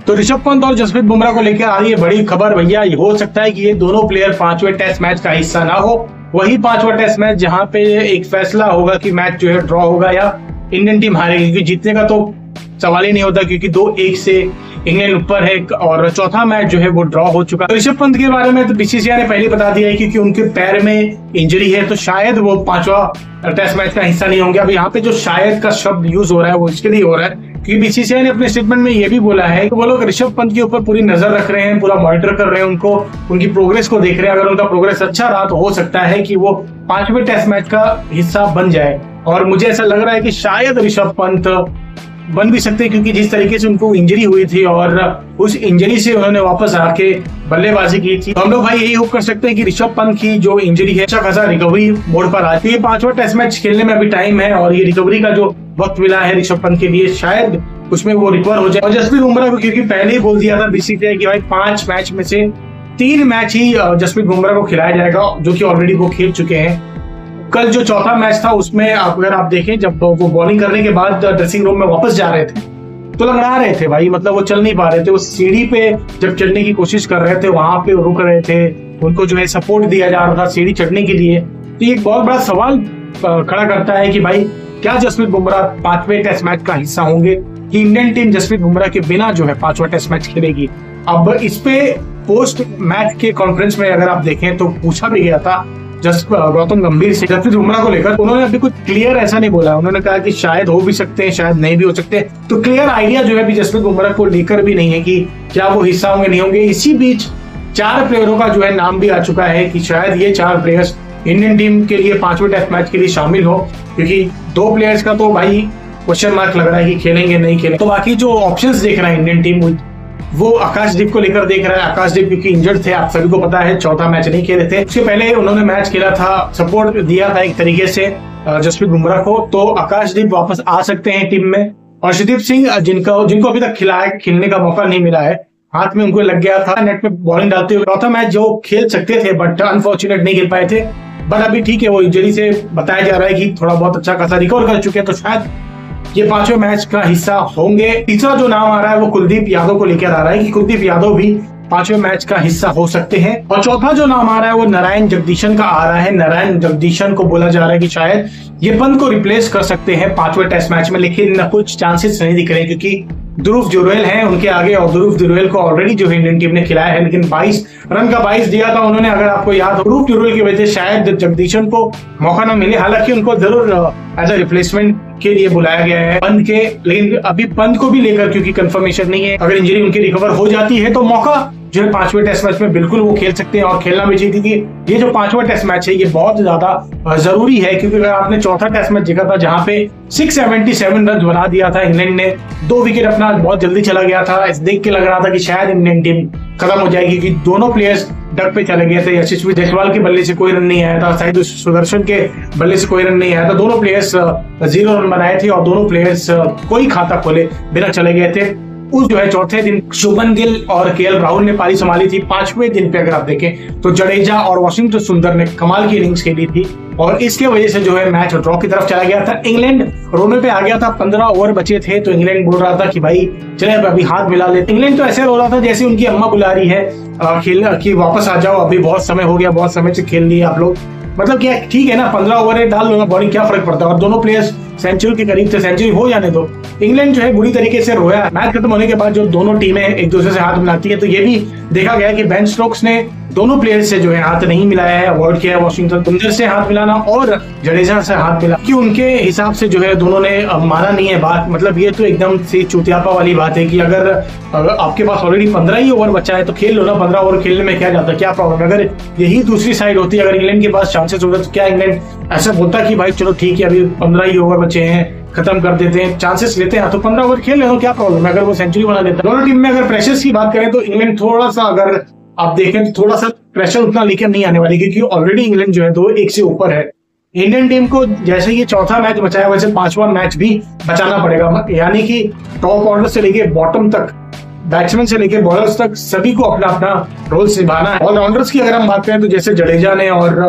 तो ऋषभ पंत और जसप्रीत बुमराह को लेकर आ रही है बड़ी खबर भैया। हो सकता है कि ये दोनों प्लेयर 5वें टेस्ट मैच का हिस्सा ना हो, वही 5वां टेस्ट मैच जहां पे एक फैसला होगा कि मैच जो है ड्रॉ होगा या इंडियन टीम हारेगी, क्योंकि जीतने का तो सवाल ही नहीं होता, क्योंकि 2-1 से इंग्लैंड ऊपर है और चौथा मैच जो है वो ड्रॉ हो चुका है। तो ऋषभ पंत के बारे में तो बीसीसीआई ने पहले बता दिया है क्योंकि उनके पैर में इंजरी है, तो शायद वो 5वां टेस्ट मैच का हिस्सा नहीं होंगे। अब यहाँ पे जो शायद का शब्द यूज हो रहा है वो इसके लिए हो रहा है क्योंकि बीसीसीआई ने अपने स्टेटमेंट में ये भी बोला है कि वो लोग ऋषभ पंत के ऊपर पूरी नजर रख रहे हैं, पूरा मॉनिटर कर रहे हैं, उनको उनकी प्रोग्रेस को देख रहे हैं। अगर उनका प्रोग्रेस अच्छा रहा तो हो सकता है कि वो 5वें टेस्ट मैच का हिस्सा बन जाए, और मुझे ऐसा लग रहा है कि शायद ऋषभ पंत बन भी सकते हैं, क्योंकि जिस तरीके से उनको इंजरी हुई थी और उस इंजरी से उन्होंने वापस आके बल्लेबाजी की थी, तो हम लोग भाई यही होप कर सकते हैं कि ऋषभ पंत की जो इंजरी है अच्छा खासा रिकवरी मोड पर आती है। 5वां टेस्ट मैच खेलने में अभी टाइम है और ये रिकवरी का जो वक्त मिला है ऋषभ पंत के लिए शायद उसमें वो रिकवर हो जाए। और जसप्रीत बुमराह को क्योंकि पहले ही बोल दिया था बीसीसीआई कि भाई 5 मैच में से 3 मैच ही जसप्रीत बुमराह को खिलाया जाएगा, जो कि ऑलरेडी वो खेल चुके हैं। कल जो चौथा मैच था उसमें अगर आप देखें, जब वो बॉलिंग करने के बाद ड्रेसिंग रूम में वापस जा रहे थे तो लंगड़ा रहे थे भाई, मतलब वो चल नहीं पा रहे थे। वो सीढ़ी पे जब चढ़ने की कोशिश कर रहे थे वहां पे रुक रहे थे, उनको जो है सपोर्ट दिया जा रहा था सीढ़ी चढ़ने के लिए। तो ये एक बहुत बड़ा सवाल खड़ा करता है कि भाई क्या जसप्रीत बुमराह 5वें टेस्ट मैच का हिस्सा होंगे, कि इंडियन टीम जसप्रीत बुमराह के बिना जो है 5वां टेस्ट मैच खेलेगी। अब इस पे पोस्ट मैच के कॉन्फ्रेंस में अगर आप देखें तो पूछा भी गया था गौतम गंभीर से जसप्रीत बुमराह को लेकर। उन्होंने अभी कुछ क्लियर ऐसा नहीं बोला, उन्होंने कहा कि शायद हो भी सकते हैं, शायद नहीं भी हो सकते। तो क्लियर आइडिया जो है अभी जसप्रीत बुमराह को लेकर भी नहीं है कि क्या वो हिस्सा होंगे नहीं होंगे। इसी बीच 4 प्लेयरों का जो है नाम भी आ चुका है कि शायद ये 4 प्लेयर्स इंडियन टीम के लिए 5वें टेस्ट मैच के लिए शामिल हो, क्योंकि 2 प्लेयर्स का तो भाई क्वेश्चन मार्क लग रहा है कि खेलेंगे नहीं खेलेंगे। तो बाकी जो ऑप्शंस देख रहा है इंडियन टीम वो आकाशदीप को लेकर देख रहा है। आकाशदीप क्योंकि इंजर्ड थे, आप सभी को पता है, चौथा मैच नहीं खेले थे। उसके पहले उन्होंने मैच खेला था, सपोर्ट दिया था एक तरीके से जसप्रीत बुमराह को, तो आकाशदीप वापस आ सकते हैं टीम में। और अर्शदीप सिंह जिनको अभी तक खेलने का मौका नहीं मिला है, हाथ में उनको लग गया था नेट में बॉलिंग डालते हुए, चौथा मैच जो खेल सकते थे बट अनफॉर्चुनेट नहीं खेल पाए थे। बट अभी ठीक है, वो इंजरी से बताया जा रहा है कि थोड़ा बहुत अच्छा खासा रिकवर कर चुके हैं, तो शायद ये 5वें मैच का हिस्सा होंगे। तीसरा जो नाम आ रहा है वो कुलदीप यादव को लेकर आ रहा है कि कुलदीप यादव भी 5वें मैच का हिस्सा हो सकते हैं। और चौथा जो नाम आ रहा है वो नारायण जगदीशन का आ रहा है। नारायण जगदीशन को बोला जा रहा है कि शायद ये पंत को रिप्लेस कर सकते हैं 5वें टेस्ट मैच में, लेकिन कुछ चांसेस नहीं दिख रहे क्योंकि ध्रुव जुरैल हैं उनके आगे, और ध्रुव जुरैल को ऑलरेडी जो है इंडियन टीम ने खिलाया है, लेकिन 22 रन का 22 दिया था उन्होंने, अगर आपको याद हो। ध्रुव जुरैल की वजह से शायद जगदीशन को मौका न मिले, हालांकि उनको जरूर एज अ रिप्लेसमेंट के लिए बुलाया गया है पंत के, लेकिन अभी पंत को भी लेकर क्योंकि कंफर्मेशन नहीं है। अगर इंजरी उनकी रिकवर हो जाती है तो मौका जो है 5वें टेस्ट मैच में बिल्कुल वो खेल सकते हैं और खेलना भी चाहिए, क्योंकि ये जो 5वां टेस्ट मैच है ये बहुत ज्यादा जरूरी है। क्योंकि अगर आपने चौथा टेस्ट मैच जीता था जहां पे 677 रन बना दिया था इंग्लैंड ने, 2 विकेट अपना बहुत जल्दी चला गया था, इस देख के लग रहा था कि शायद इंडियन टीम खत्म हो जाएगी, क्योंकि दोनों प्लेयर्स डक पे चले गए थे। यशस्वी जायसवाल के बल्ले से कोई रन नहीं आया था, शायद सुदर्शन के बल्ले से कोई रन नहीं आया था, दोनों प्लेयर्स 0 रन बनाए थे और दोनों प्लेयर्स कोई खाता खोले बिना चले गए थे। उस जो है चौथे दिन शुभमन गिल और केएल राहुल ने पारी संभाली थी। 5वें दिन पे अगर आप देखें तो जडेजा और वाशिंगटन सुंदर ने कमाल की इनिंग्स खेली थी और इसके वजह से जो है मैच ड्रॉ की तरफ चला गया था। इंग्लैंड रोने पे आ गया था, 15 ओवर बचे थे, तो इंग्लैंड बोल रहा था कि भाई चले अभी हाथ मिला ले। इंग्लैंड तो ऐसे रो रहा था जैसे उनकी अम्मा बुला रही है खेल कि वापस आ जाओ, अभी बहुत समय हो गया, बहुत समय से खेल लिए आप लोग, मतलब क्या ठीक है ना, 15 ओवर डाल लो ना बॉलिंग, क्या फर्क पड़ता है। और दोनों प्लेयर्स सेंचुरी के करीब थे, सेंचुरी हो जाने दो। इंग्लैंड जो है बुरी तरीके से रोया। मैच खत्म होने के बाद जो दोनों टीमें एक दूसरे से हाथ मिलाती है, तो ये भी देखा गया कि बेन स्टोक्स ने दोनों प्लेयर्स से जो है हाथ नहीं मिलाया है, अवॉइड किया है वाशिंगटन सुंदर से हाथ मिलाना और जडेजा से हाथ मिला, कि उनके हिसाब से जो है दोनों ने माना नहीं है बात। मतलब ये तो एकदम से चुतियापा वाली बात है कि अगर आपके पास ऑलरेडी 15 ही ओवर बचा है तो खेल लो ना, 15 ओवर खेलने में क्या जाता है, क्या प्रॉब्लम। अगर यही दूसरी साइड होती, अगर इंग्लैंड के पास चांसेस होता तो क्या इंग्लैंड ऐसा बोलता कि भाई चलो ठीक है अभी 15 ही ओवर बचे हैं, खत्म कर देते हैं, चांसेस लेते हैं, तो 15 ओवर खेल ले, क्या प्रॉब्लम है अगर वो सेंचुरी बना देता। दोनों टीम में अगर प्रेशर्स की बात करें तो इंग्लैंड थोड़ा सा, अगर आप देखें तो थोड़ा सा प्रेशर उतना लेकर नहीं आने वाली, क्योंकि ऑलरेडी इंग्लैंड जो है 2-1 से ऊपर है। इंडियन टीम को जैसे ये चौथा मैच बचाया वैसे 5वां मैच भी बचाना पड़ेगा, यानी कि टॉप ऑर्डर से लेके बॉटम तक, बैट्समैन से लेके बॉलर्स तक सभी को अपना अपना रोल निभाना है। ऑलराउंडर्स की अगर हम बात करें तो जैसे जडेजा ने और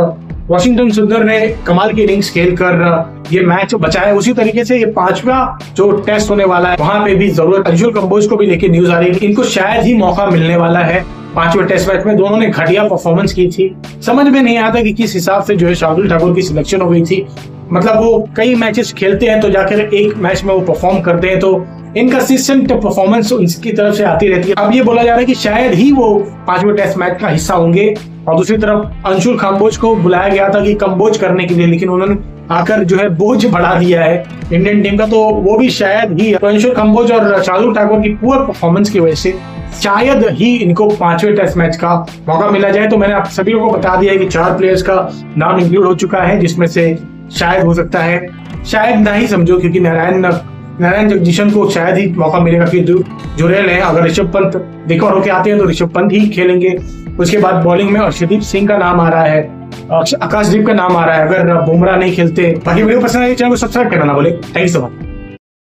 वॉशिंगटन सुंदर ने कमाल की इनिंग्स खेलकर ये मैच बचाया। उसी तरीके से ये 5वां जो टेस्ट होने वाला है वहां पे भी जरूरत अंशुल कंबोज को भी लेकर न्यूज आ रही है कि इनको शायद ही मौका मिलने वाला है 5वें टेस्ट मैच में। दोनों ने घटिया परफॉर्मेंस की थी, समझ में नहीं आता कि किस हिसाब से जो है शार्दुल ठाकुर की सिलेक्शन हो गई थी। मतलब वो कई मैचेस खेलते हैं तो जाकर एक मैच में वो परफॉर्म करते हैं, तो इनकंसिस्टेंट परफॉर्मेंस उनकी तरफ से आती रहती है। अब ये बोला जा रहा है कि शायद ही वो 5वें टेस्ट मैच का हिस्सा होंगे। और दूसरी तरफ अंशुल कंबोज को बुलाया गया था कि कंबोज करने के लिए, लेकिन उन्होंने आकर जो है बोझ बढ़ा दिया है इंडियन टीम का, तो वो भी शायद ही। तो अंशुल कंबोज और शार्दुल ठाकुर की पुअर परफॉर्मेंस की वजह से शायद ही इनको 5वें टेस्ट मैच का मौका मिला जाए। तो मैंने आप सभी लोगों को बता दिया है कि 4 प्लेयर्स का नाम इंक्लूड हो चुका है, जिसमें से शायद हो सकता है, शायद ना ही समझो, क्योंकि नारायण जगदीशन को शायद ही मौका मिलेगा कि जुरेल है। अगर ऋषभ पंत रिकवर होकर आते हैं तो ऋषभ पंत ही खेलेंगे। उसके बाद बॉलिंग में अर्शदीप सिंह का नाम आ रहा है, आकाशदीप का नाम आ रहा है अगर बुमराह नहीं खेलते। बाकी वीडियो पसंद आई चैनल को सब्सक्राइब करना ना भूले। Thank you so much.